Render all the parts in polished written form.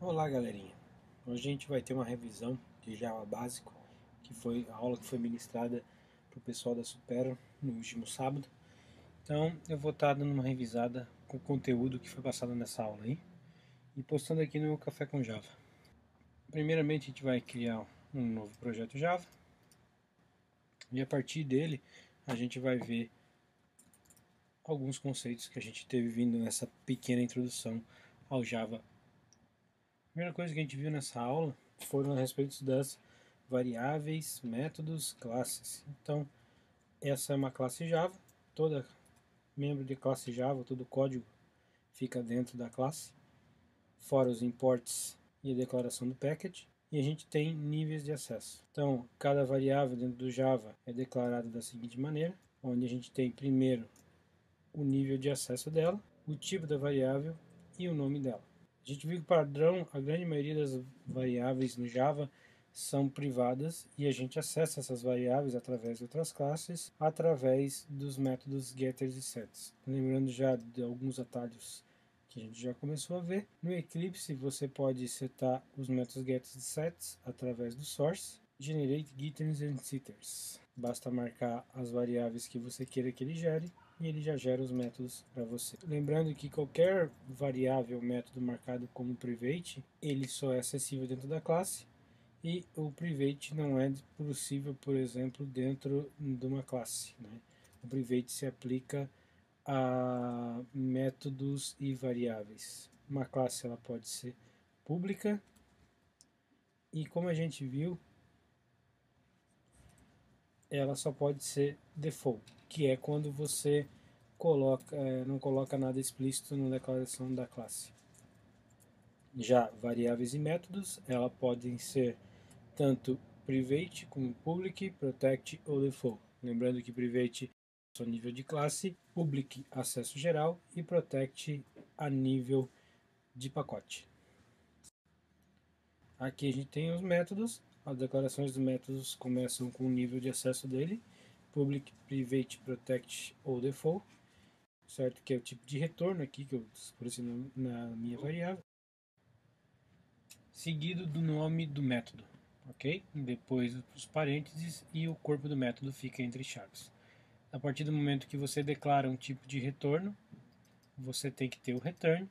Olá galerinha, hoje a gente vai ter uma revisão de Java básico, que foi a aula que foi ministrada para o pessoal da Supero no último sábado. Então eu vou estar dando uma revisada com o conteúdo que foi passado nessa aula aí e postando aqui no Café com Java. Primeiramente a gente vai criar um novo projeto Java e a partir dele a gente vai ver alguns conceitos que a gente teve vindo nessa pequena introdução ao Java. A primeira coisa que a gente viu nessa aula foram a respeito das variáveis, métodos, classes. Então, essa é uma classe Java, toda membro de classe Java, todo código fica dentro da classe, fora os imports e a declaração do package, e a gente tem níveis de acesso. Então, cada variável dentro do Java é declarada da seguinte maneira, onde a gente tem primeiro o nível de acesso dela, o tipo da variável e o nome dela. A gente viu que padrão, a grande maioria das variáveis no Java são privadas e a gente acessa essas variáveis através de outras classes, através dos métodos getters e sets. Lembrando já de alguns atalhos que a gente já começou a ver. No Eclipse você pode setar os métodos getters e sets através do source, generate getters and setters. Basta marcar as variáveis que você queira que ele gere e ele já gera os métodos para você. Lembrando que qualquer variável método marcado como private, ele só é acessível dentro da classe e o private não é possível, por exemplo, dentro de uma classe, né? O private se aplica a métodos e variáveis. Uma classe ela pode ser pública e, como a gente viu, ela só pode ser default, que é quando você não coloca nada explícito na declaração da classe. Já variáveis e métodos, elas podem ser tanto private como public, protect ou default. Lembrando que private é o nível de classe, public acesso geral e protect a nível de pacote. Aqui a gente tem os métodos, as declarações dos métodos começam com o nível de acesso dele, public, private, protect ou default, certo? Que é o tipo de retorno aqui que eu expressei na minha variável, seguido do nome do método, ok? Depois os parênteses e o corpo do método fica entre chaves. A partir do momento que você declara um tipo de retorno, você tem que ter o return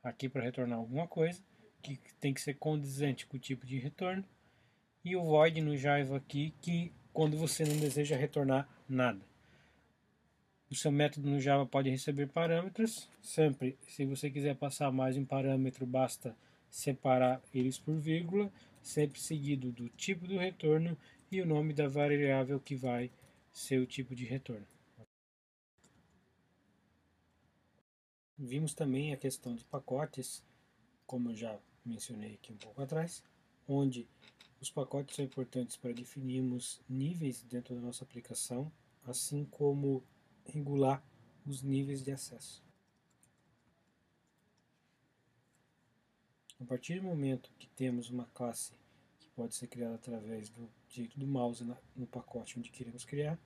aqui para retornar alguma coisa, que tem que ser condizente com o tipo de retorno, e o void no Java aqui, que quando você não deseja retornar nada. O seu método no Java pode receber parâmetros, sempre, se você quiser passar mais um parâmetro, basta separar eles por vírgula, sempre seguido do tipo do retorno e o nome da variável que vai ser o tipo de retorno. Vimos também a questão de pacotes, como eu já mencionei aqui um pouco atrás, onde os pacotes são importantes para definirmos níveis dentro da nossa aplicação, assim como regular os níveis de acesso. A partir do momento que temos uma classe que pode ser criada através do direito do mouse no pacote onde queremos criar,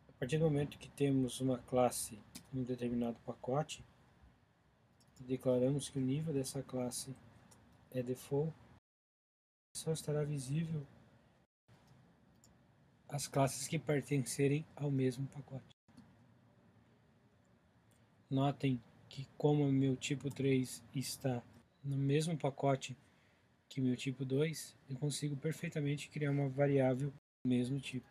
a partir do momento que temos uma classe em um determinado pacote, declaramos que o nível dessa classe é default, só estará visível as classes que pertencerem ao mesmo pacote. Notem que como o meu tipo 3 está no mesmo pacote que meu tipo 2, eu consigo perfeitamente criar uma variável do mesmo tipo.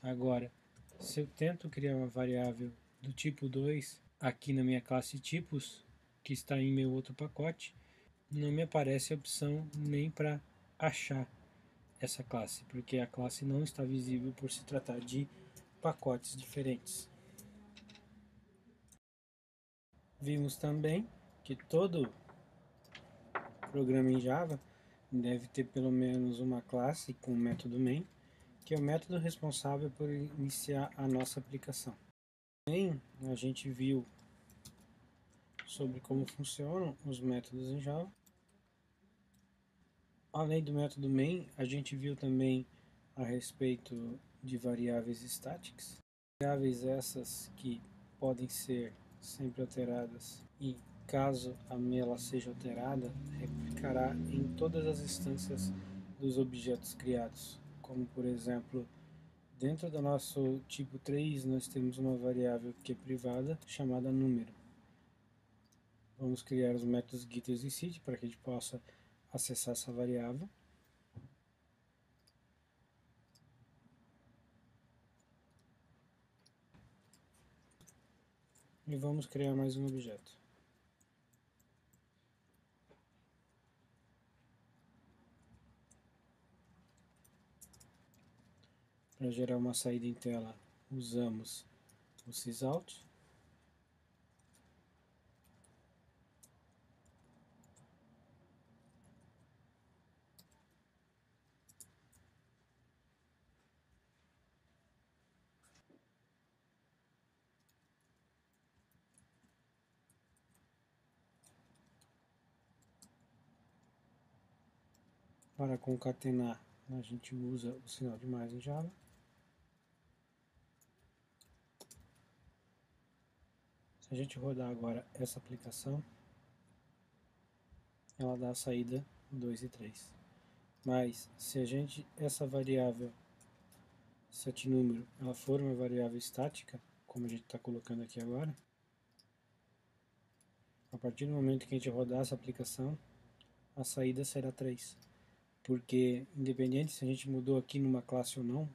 Agora, se eu tento criar uma variável do tipo 2 aqui na minha classe tipos, que está em meu outro pacote, não me aparece a opção nem para achar essa classe, porque a classe não está visível por se tratar de pacotes diferentes. Vimos também que todo programa em Java deve ter pelo menos uma classe com o método main, que é o método responsável por iniciar a nossa aplicação. Também a gente viu sobre como funcionam os métodos em Java. Além do método main, a gente viu também a respeito de variáveis estáticas. Variáveis essas que podem ser sempre alteradas, e caso a ela seja alterada, replicará em todas as instâncias dos objetos criados, como por exemplo, dentro do nosso tipo 3 nós temos uma variável que é privada chamada número. Vamos criar os métodos get e seed para que a gente possa acessar essa variável. E vamos criar mais um objeto. Para gerar uma saída em tela, usamos o sysout. Para concatenar, a gente usa o sinal de mais em Java. Se a gente rodar agora essa aplicação, ela dá a saída 2 e 3. Mas se a gente, essa variável setNúmero, ela for uma variável estática, como a gente está colocando aqui agora, a partir do momento que a gente rodar essa aplicação, a saída será 3. Porque, independente se a gente mudou aqui numa classe ou não,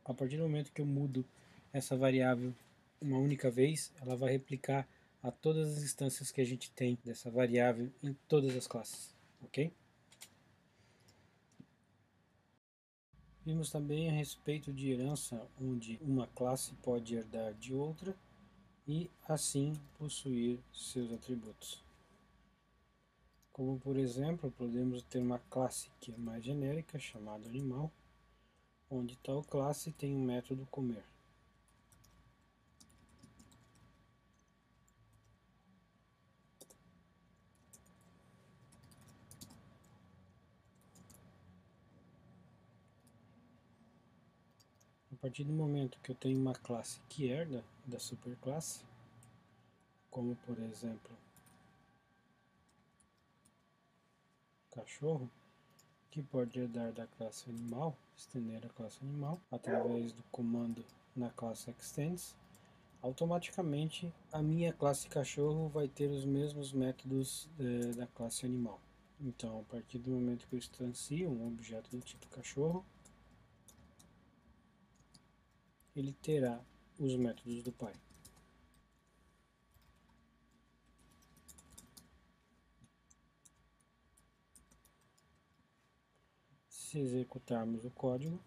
a partir do momento que eu mudo essa variável uma única vez, ela vai replicar a todas as instâncias que a gente tem dessa variável em todas as classes, ok? Vimos também a respeito de herança, onde uma classe pode herdar de outra e assim possuir seus atributos. Como por exemplo, podemos ter uma classe que é mais genérica, chamada animal, onde tal classe tem um método comer. A partir do momento que eu tenho uma classe que herda da superclasse, como por exemplo cachorro, que pode herdar da classe animal, estender a classe animal, através do comando na classe extends, automaticamente a minha classe cachorro vai ter os mesmos métodos da classe animal. Então, a partir do momento que eu instancio um objeto do tipo cachorro, ele terá os métodos do pai. Se executarmos o código,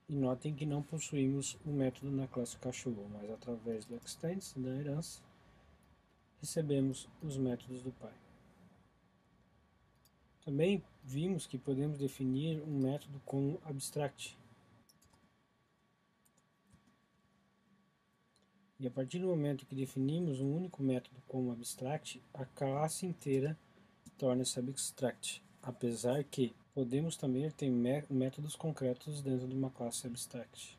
e notem que não possuímos um método na classe cachorro, mas através do extends, da herança, recebemos os métodos do pai. Também vimos que podemos definir um método como abstract. E a partir do momento que definimos um único método como abstract, a classe inteira torna-se abstract, apesar que podemos também ter métodos concretos dentro de uma classe abstract.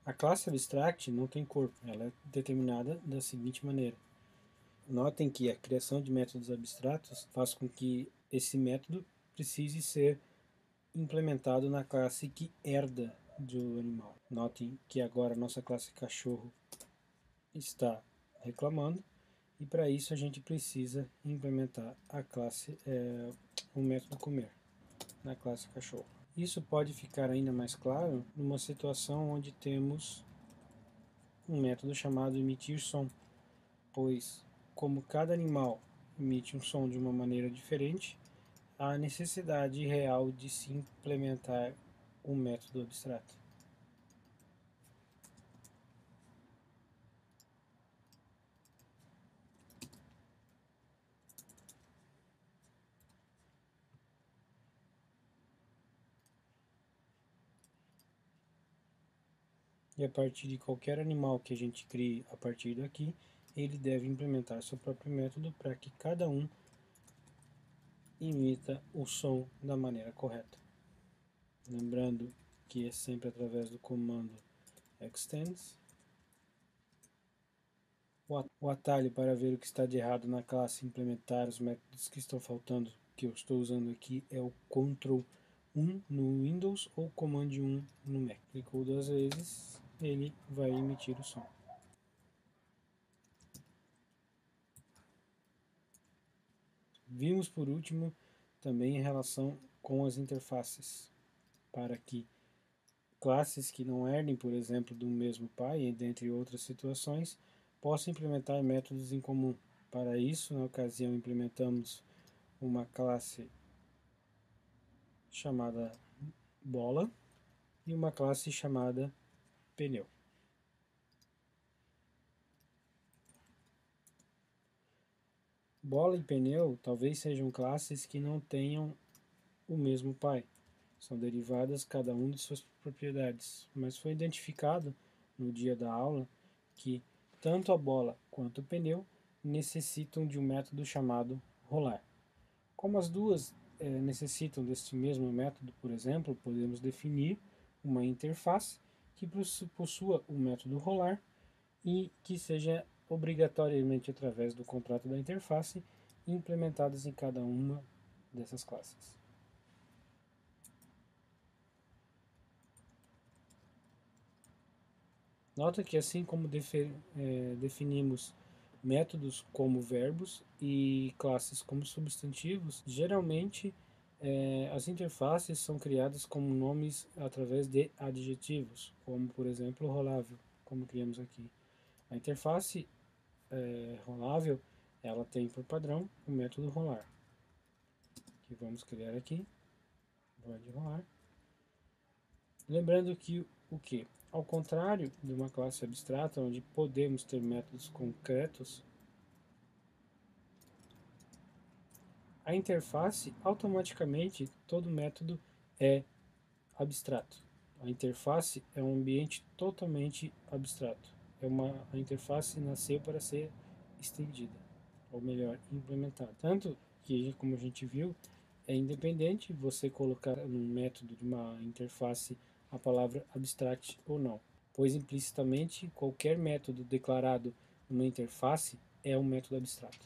A classe abstract não tem corpo, ela é determinada da seguinte maneira. Notem que a criação de métodos abstratos faz com que esse método precise ser implementado na classe que herda do animal. Notem que agora a nossa classe cachorro está reclamando e para isso a gente precisa implementar a classe, o método comer na classe cachorro. Isso pode ficar ainda mais claro numa situação onde temos um método chamado emitir som, pois como cada animal emite um som de uma maneira diferente, há necessidade real de se implementar um método abstrato. E a partir de qualquer animal que a gente crie a partir daqui, ele deve implementar seu próprio método para que cada um imita o som da maneira correta. Lembrando que é sempre através do comando extends. O atalho para ver o que está de errado na classe e implementar os métodos que estão faltando, que eu estou usando aqui, é o Ctrl 1 no Windows ou Command 1 no Mac. Clicou 2 vezes, ele vai emitir o som. Vimos por último também em relação com as interfaces, para que classes que não herdem, por exemplo, do mesmo pai, dentre outras situações, possam implementar métodos em comum. Para isso, na ocasião, implementamos uma classe chamada bola e uma classe chamada pneu. Bola e pneu talvez sejam classes que não tenham o mesmo pai. São derivadas cada um de suas propriedades, mas foi identificado no dia da aula que tanto a bola quanto o pneu necessitam de um método chamado rolar. Como as duas necessitam deste mesmo método, por exemplo, podemos definir uma interface que possua o método rolar e que seja obrigatoriamente através do contrato da interface implementadas em cada uma dessas classes. Nota que assim como definimos métodos como verbos e classes como substantivos, geralmente as interfaces são criadas como nomes através de adjetivos, como por exemplo rolável, como criamos aqui. A interface rolável, ela tem por padrão o método rolar, que vamos criar aqui, void rolar. Lembrando que o que? Ao contrário de uma classe abstrata, onde podemos ter métodos concretos, a interface, automaticamente, todo método é abstrato. A interface é um ambiente totalmente abstrato. A interface nasceu para ser estendida, ou melhor, implementada. Tanto que, como a gente viu, é independente você colocar num método de uma interface a palavra abstract ou não, pois implicitamente qualquer método declarado numa interface é um método abstrato.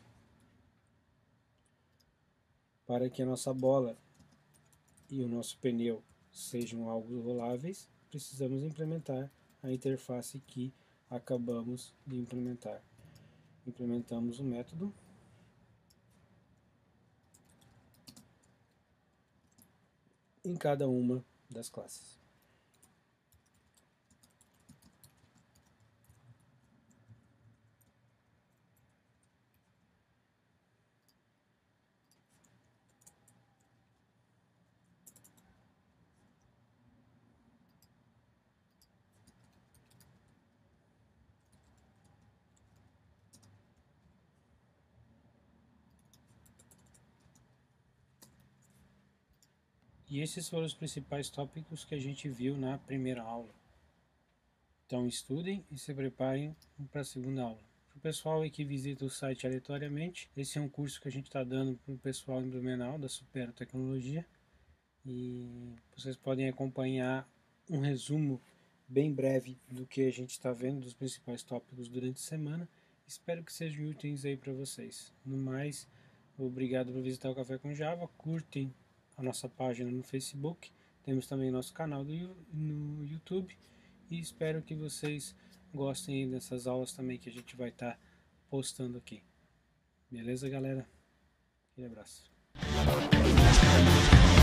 Para que a nossa bola e o nosso pneu sejam algo roláveis, precisamos implementar a interface que acabamos de implementar. Implementamos o método em cada uma das classes. E esses foram os principais tópicos que a gente viu na primeira aula. Então estudem e se preparem para a segunda aula. Para o pessoal aí que visita o site aleatoriamente, esse é um curso que a gente está dando para o pessoal em Blumenau, da Supero Tecnologia. E vocês podem acompanhar um resumo bem breve do que a gente está vendo, dos principais tópicos durante a semana. Espero que sejam úteis aí para vocês. No mais, obrigado por visitar o Café com Java. Curtem a nossa página no Facebook. Temos também nosso canal no YouTube. E espero que vocês gostem dessas aulas também que a gente vai estar postando aqui. Beleza, galera? Um abraço.